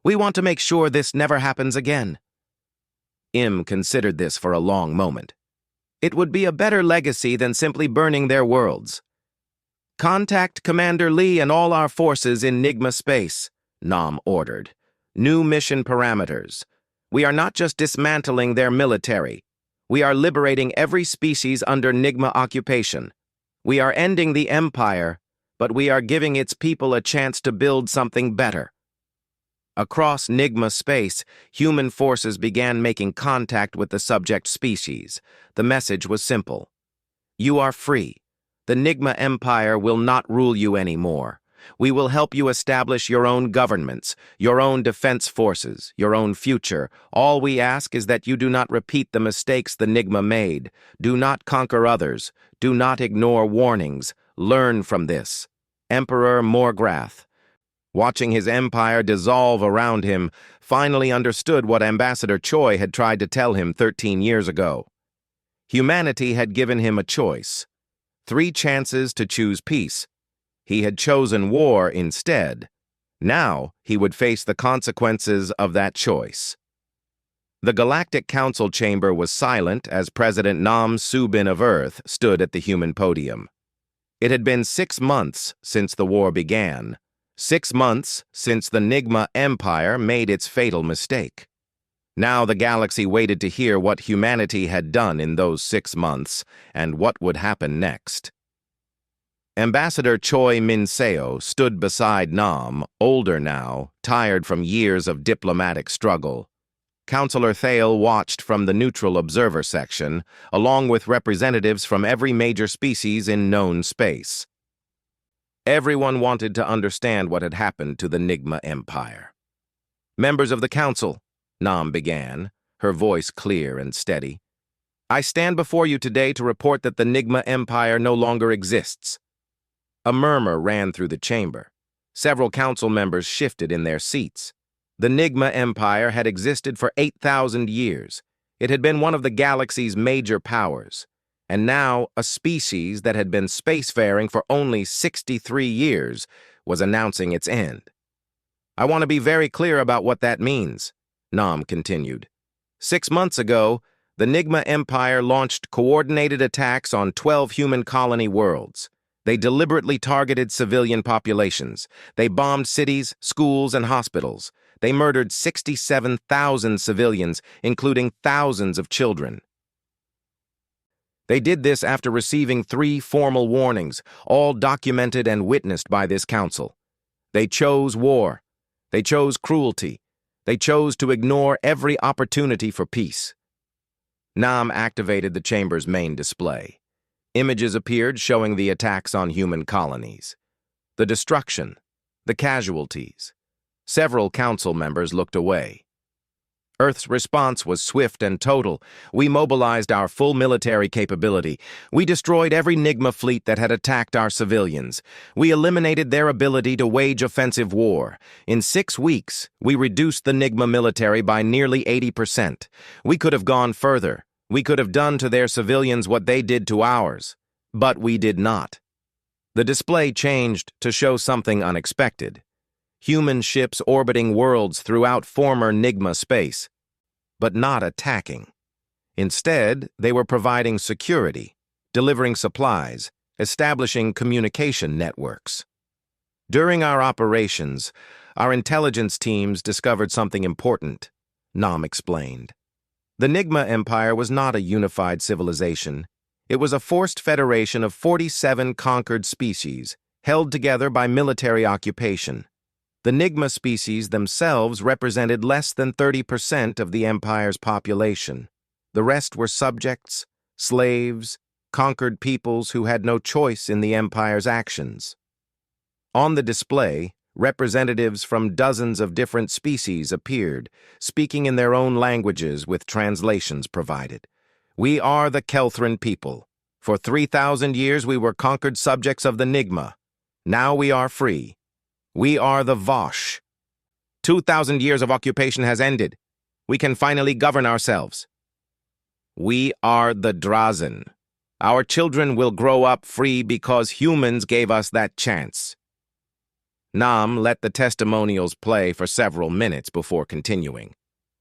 We want to make sure this never happens again. Im considered this for a long moment. It would be a better legacy than simply burning their worlds. Contact Commander Lee and all our forces in Nigma space, Nam ordered. New mission parameters. We are not just dismantling their military. We are liberating every species under Nigma occupation. We are ending the Empire, but we are giving its people a chance to build something better. Across Nigma space, human forces began making contact with the subject species. The message was simple. You are free. The Nigma Empire will not rule you anymore. We will help you establish your own governments, your own defense forces, your own future. All we ask is that you do not repeat the mistakes the Nigma made. Do not conquer others. Do not ignore warnings. Learn from this. Emperor Morgrath, watching his empire dissolve around him, finally understood what Ambassador Choi had tried to tell him 13 years ago. Humanity had given him a choice. 3 chances to choose peace. He had chosen war instead. Now he would face the consequences of that choice. The Galactic Council chamber was silent as President Nam Subin of Earth stood at the human podium. It had been 6 months since the war began. 6 months since the Nigma Empire made its fatal mistake. Now the galaxy waited to hear what humanity had done in those 6 months and what would happen next. Ambassador Choi Min-seo stood beside Nam, older now, tired from years of diplomatic struggle. Counselor Thale watched from the neutral observer section, along with representatives from every major species in known space. Everyone wanted to understand what had happened to the Nigma Empire. Members of the Council, Nam began, her voice clear and steady. I stand before you today to report that the Nigma Empire no longer exists. A murmur ran through the chamber. Several council members shifted in their seats. The Nigma Empire had existed for 8,000 years. It had been one of the galaxy's major powers. And now, a species that had been spacefaring for only 63 years was announcing its end. I want to be very clear about what that means, Nam continued. 6 months ago, the Nigma Empire launched coordinated attacks on 12 human colony worlds. They deliberately targeted civilian populations. They bombed cities, schools, and hospitals. They murdered 67,000 civilians, including thousands of children. They did this after receiving 3 formal warnings, all documented and witnessed by this council. They chose war. They chose cruelty. They chose to ignore every opportunity for peace. Nam activated the chamber's main display. Images appeared showing the attacks on human colonies, the destruction, the casualties. Several council members looked away. Earth's response was swift and total. We mobilized our full military capability. We destroyed every Nigma fleet that had attacked our civilians. We eliminated their ability to wage offensive war. In 6 weeks, we reduced the Nigma military by nearly 80%. We could have gone further. We could have done to their civilians what they did to ours. But we did not. The display changed to show something unexpected. Human ships orbiting worlds throughout former Nigma space, but not attacking. Instead, they were providing security, delivering supplies, establishing communication networks. During our operations, our intelligence teams discovered something important, Nam explained. The Nigma Empire was not a unified civilization. It was a forced federation of 47 conquered species, held together by military occupation. The Nigma species themselves represented less than 30% of the Empire's population. The rest were subjects, slaves, conquered peoples who had no choice in the Empire's actions. On the display, representatives from dozens of different species appeared, speaking in their own languages with translations provided. We are the Kelthran people. For 3,000 years we were conquered subjects of the Nigma. Now we are free. We are the Vosh. 2,000 years of occupation has ended. We can finally govern ourselves. We are the Drazen. Our children will grow up free because humans gave us that chance. Nam let the testimonials play for several minutes before continuing.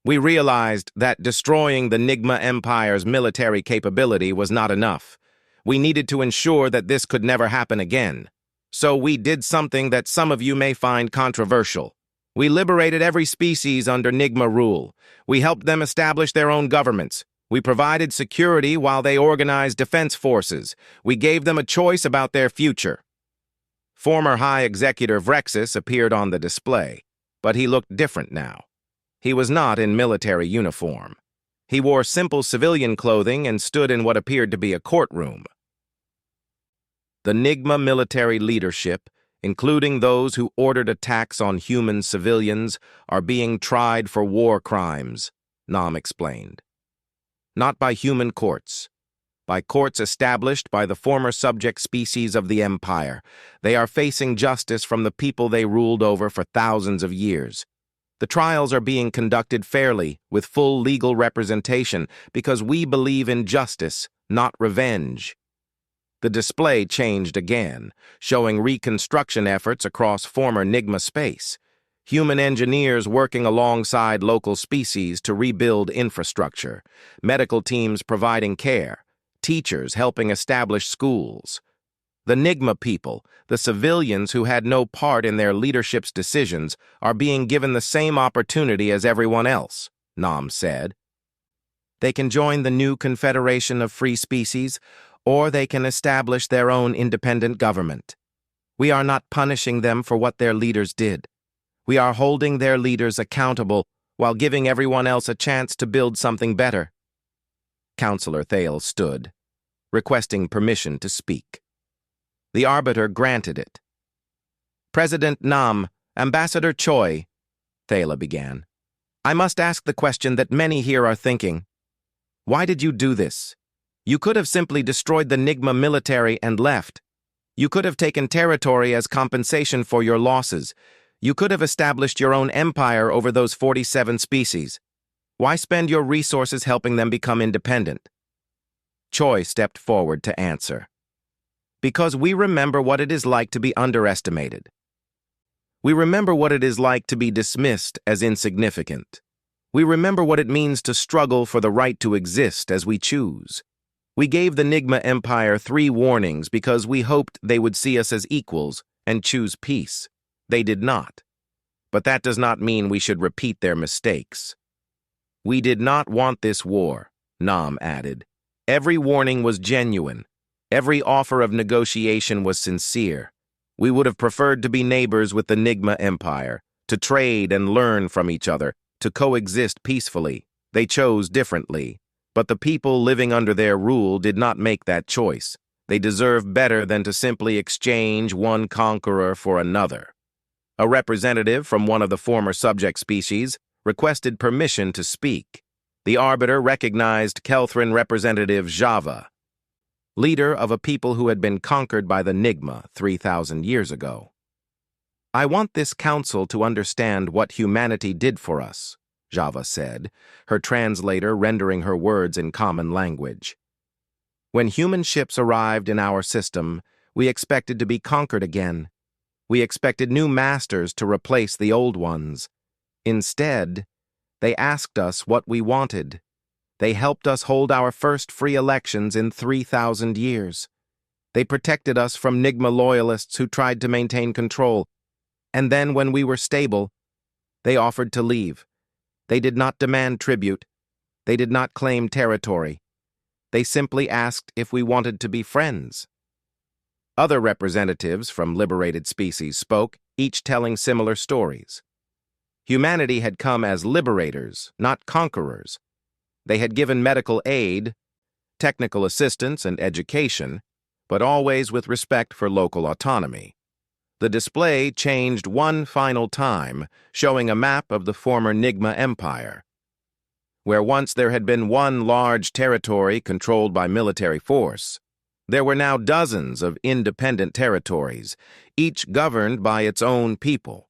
We realized that destroying the Nigma Empire's military capability was not enough. We needed to ensure that this could never happen again. So we did something that some of you may find controversial. We liberated every species under Nigma rule. We helped them establish their own governments. We provided security while they organized defense forces. We gave them a choice about their future. Former High Executive Rexus appeared on the display, but he looked different now. He was not in military uniform. He wore simple civilian clothing and stood in what appeared to be a courtroom. The Nigma military leadership, including those who ordered attacks on human civilians, are being tried for war crimes, Nam explained. Not by human courts. By courts established by the former subject species of the Empire. They are facing justice from the people they ruled over for thousands of years. The trials are being conducted fairly, with full legal representation, because we believe in justice, not revenge. The display changed again, showing reconstruction efforts across former Nigma space. Human engineers working alongside local species to rebuild infrastructure, medical teams providing care, teachers helping establish schools. The Nigma people, the civilians who had no part in their leadership's decisions, are being given the same opportunity as everyone else, Nam said. They can join the new Confederation of Free Species, or they can establish their own independent government. We are not punishing them for what their leaders did. We are holding their leaders accountable while giving everyone else a chance to build something better. Counselor Thale stood, requesting permission to speak. The arbiter granted it. President Nam, Ambassador Choi, Thala began. I must ask the question that many here are thinking. Why did you do this? You could have simply destroyed the Nigma military and left. You could have taken territory as compensation for your losses. You could have established your own empire over those 47 species. Why spend your resources helping them become independent? Choi stepped forward to answer. Because we remember what it is like to be underestimated. We remember what it is like to be dismissed as insignificant. We remember what it means to struggle for the right to exist as we choose. We gave the Nigma Empire 3 warnings because we hoped they would see us as equals and choose peace. They did not. But that does not mean we should repeat their mistakes. We did not want this war, Nam added. Every warning was genuine. Every offer of negotiation was sincere. We would have preferred to be neighbors with the Nigma Empire, to trade and learn from each other, to coexist peacefully. They chose differently. But the people living under their rule did not make that choice. They deserve better than to simply exchange one conqueror for another. A representative from one of the former subject species requested permission to speak. The arbiter recognized Kelthrin Representative Java, leader of a people who had been conquered by the Nigma 3,000 years ago. I want this council to understand what humanity did for us, Java said, her translator rendering her words in common language. When human ships arrived in our system, we expected to be conquered again. We expected new masters to replace the old ones. Instead, they asked us what we wanted. They helped us hold our first free elections in 3,000 years. They protected us from Nigma loyalists who tried to maintain control. And then when we were stable, they offered to leave. They did not demand tribute. They did not claim territory. They simply asked if we wanted to be friends. Other representatives from liberated species spoke, each telling similar stories. Humanity had come as liberators, not conquerors. They had given medical aid, technical assistance, and education, but always with respect for local autonomy. The display changed one final time, showing a map of the former Nigma Empire. Where once there had been one large territory controlled by military force, there were now dozens of independent territories, each governed by its own people.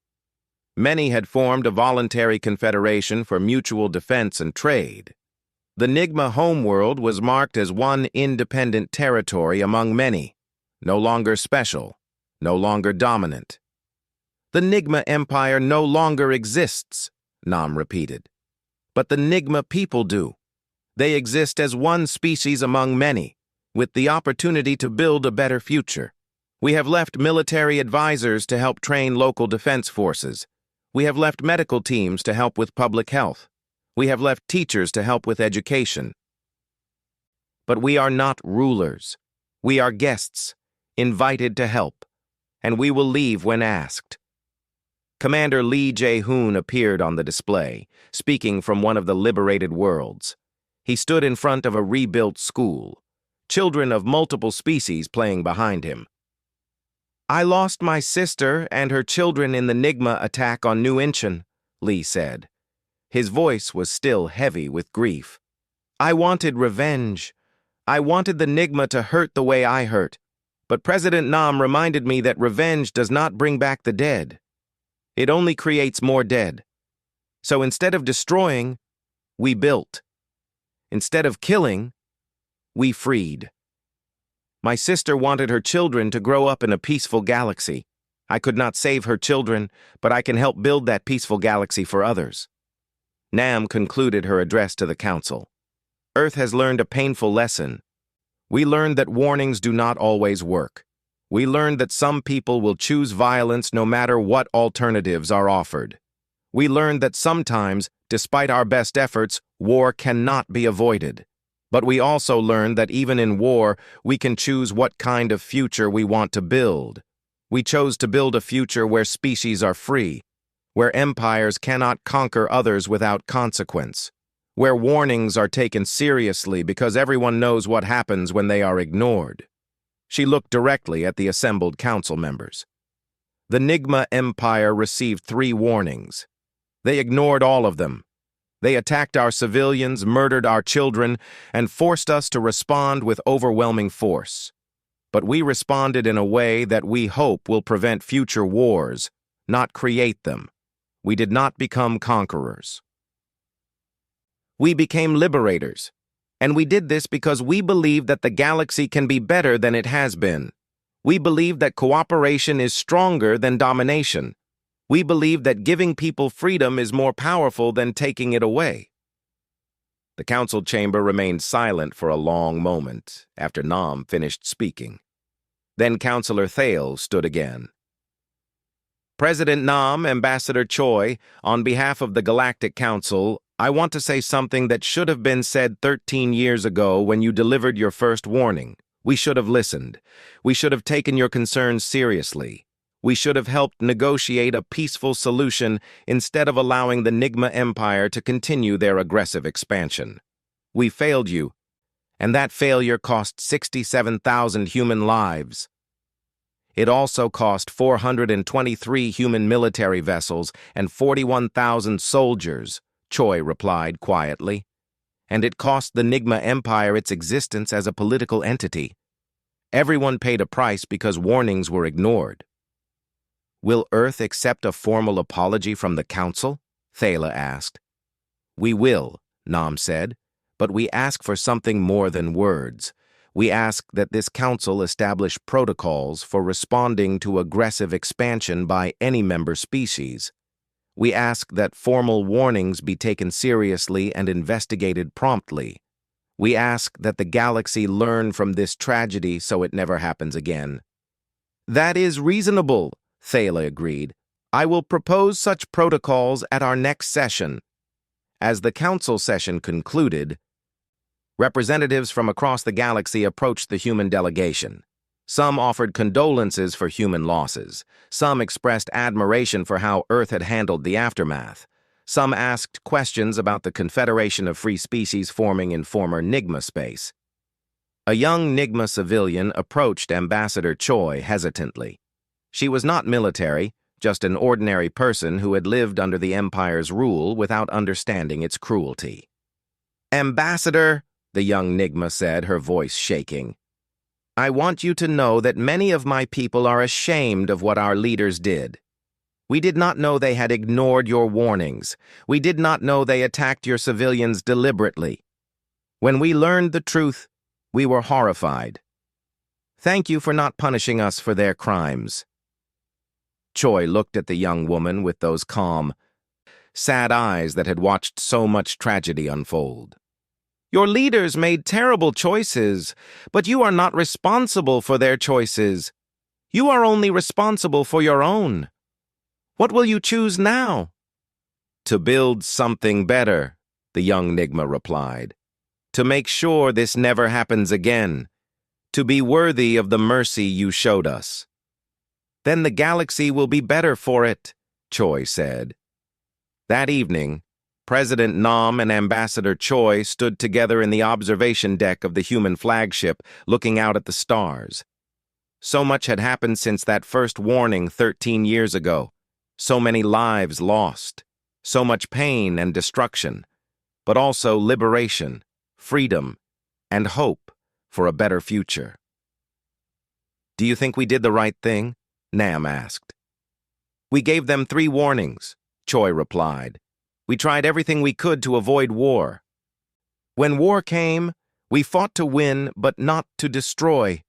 Many had formed a voluntary confederation for mutual defense and trade. The Nigma homeworld was marked as one independent territory among many, no longer special, no longer dominant. The Nigma Empire no longer exists, Nam repeated. But the Nigma people do. They exist as one species among many, with the opportunity to build a better future. We have left military advisors to help train local defense forces. We have left medical teams to help with public health. We have left teachers to help with education. But we are not rulers. We are guests, invited to help, and we will leave when asked. Commander Lee Jae-hoon appeared on the display, speaking from one of the liberated worlds. He stood in front of a rebuilt school, children of multiple species playing behind him. I lost my sister and her children in the Nigma attack on New Incheon, Lee said. His voice was still heavy with grief. I wanted revenge. I wanted the Nigma to hurt the way I hurt, but President Nam reminded me that revenge does not bring back the dead. It only creates more dead. So instead of destroying, we built. Instead of killing, we freed. My sister wanted her children to grow up in a peaceful galaxy. I could not save her children, but I can help build that peaceful galaxy for others. Nam concluded her address to the council. Earth has learned a painful lesson. We learned that warnings do not always work. We learned that some people will choose violence no matter what alternatives are offered. We learned that sometimes, despite our best efforts, war cannot be avoided. But we also learned that even in war, we can choose what kind of future we want to build. We chose to build a future where species are free, where empires cannot conquer others without consequence, where warnings are taken seriously because everyone knows what happens when they are ignored. She looked directly at the assembled council members. The Nigma Empire received 3 warnings. They ignored all of them. They attacked our civilians, murdered our children, and forced us to respond with overwhelming force. But we responded in a way that we hope will prevent future wars, not create them. We did not become conquerors. We became liberators, and we did this because we believe that the galaxy can be better than it has been. We believe that cooperation is stronger than domination. We believe that giving people freedom is more powerful than taking it away. The council chamber remained silent for a long moment after Nam finished speaking. Then Councillor Thale stood again. President Nam, Ambassador Choi, on behalf of the Galactic Council, I want to say something that should have been said 13 years ago when you delivered your first warning. We should have listened. We should have taken your concerns seriously. We should have helped negotiate a peaceful solution instead of allowing the Nigma Empire to continue their aggressive expansion. We failed you, and that failure cost 67,000 human lives. It also cost 423 human military vessels and 41,000 soldiers, Choi replied quietly. And it cost the Nigma Empire its existence as a political entity. Everyone paid a price because warnings were ignored. Will Earth accept a formal apology from the Council? Thala asked. We will, Nam said, but we ask for something more than words. We ask that this Council establish protocols for responding to aggressive expansion by any member species. We ask that formal warnings be taken seriously and investigated promptly. We ask that the galaxy learn from this tragedy so it never happens again. That is reasonable, Thala agreed. I will propose such protocols at our next session. As the council session concluded, representatives from across the galaxy approached the human delegation. Some offered condolences for human losses. Some expressed admiration for how Earth had handled the aftermath. Some asked questions about the Confederation of Free Species forming in former Nigma space. A young Nigma civilian approached Ambassador Choi hesitantly. She was not military, just an ordinary person who had lived under the Empire's rule without understanding its cruelty. Ambassador, the young Nigma said, her voice shaking, I want you to know that many of my people are ashamed of what our leaders did. We did not know they had ignored your warnings. We did not know they attacked your civilians deliberately. When we learned the truth, we were horrified. Thank you for not punishing us for their crimes. Choi looked at the young woman with those calm, sad eyes that had watched so much tragedy unfold. Your leaders made terrible choices, but you are not responsible for their choices. You are only responsible for your own. What will you choose now? To build something better, the young Nigma replied. To make sure this never happens again. To be worthy of the mercy you showed us. Then the galaxy will be better for it, Choi said. That evening, President Nam and Ambassador Choi stood together in the observation deck of the human flagship, looking out at the stars. So much had happened since that first warning 13 years ago. So many lives lost. So much pain and destruction. But also liberation, freedom, and hope for a better future. Do you think we did the right thing? Nam asked. We gave them 3 warnings, Choi replied. We tried everything we could to avoid war. When war came, we fought to win but not to destroy.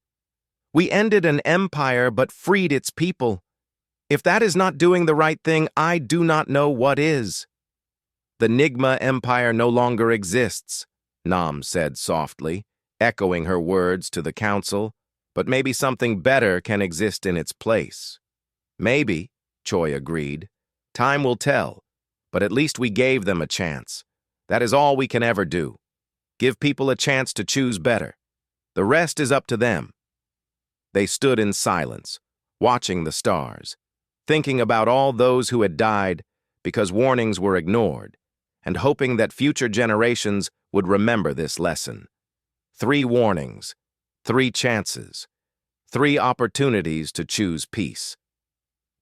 We ended an empire but freed its people. If that is not doing the right thing, I do not know what is. The Nigma Empire no longer exists, Nam said softly, echoing her words to the council, but maybe something better can exist in its place. Maybe, Choi agreed. Time will tell, but at least we gave them a chance. That is all we can ever do. Give people a chance to choose better. The rest is up to them. They stood in silence, watching the stars, thinking about all those who had died because warnings were ignored, and hoping that future generations would remember this lesson. 3 warnings, 3 chances, 3 opportunities to choose peace.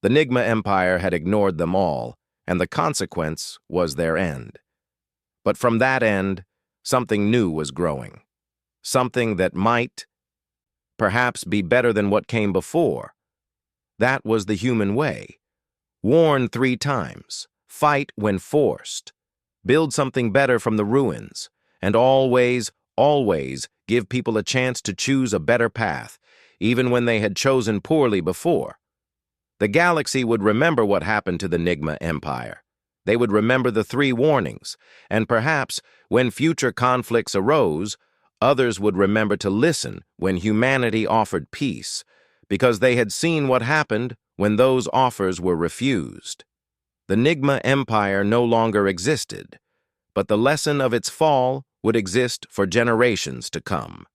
The Nigma Empire had ignored them all, and the consequence was their end. But from that end, something new was growing. Something that might, perhaps, be better than what came before. That was the human way. Warn 3 times, fight when forced, build something better from the ruins, and always, always give people a chance to choose a better path, even when they had chosen poorly before. The galaxy would remember what happened to the Nigma Empire. They would remember the 3 warnings, and perhaps, when future conflicts arose, others would remember to listen when humanity offered peace, because they had seen what happened when those offers were refused. The Nigma Empire no longer existed, but the lesson of its fall would exist for generations to come.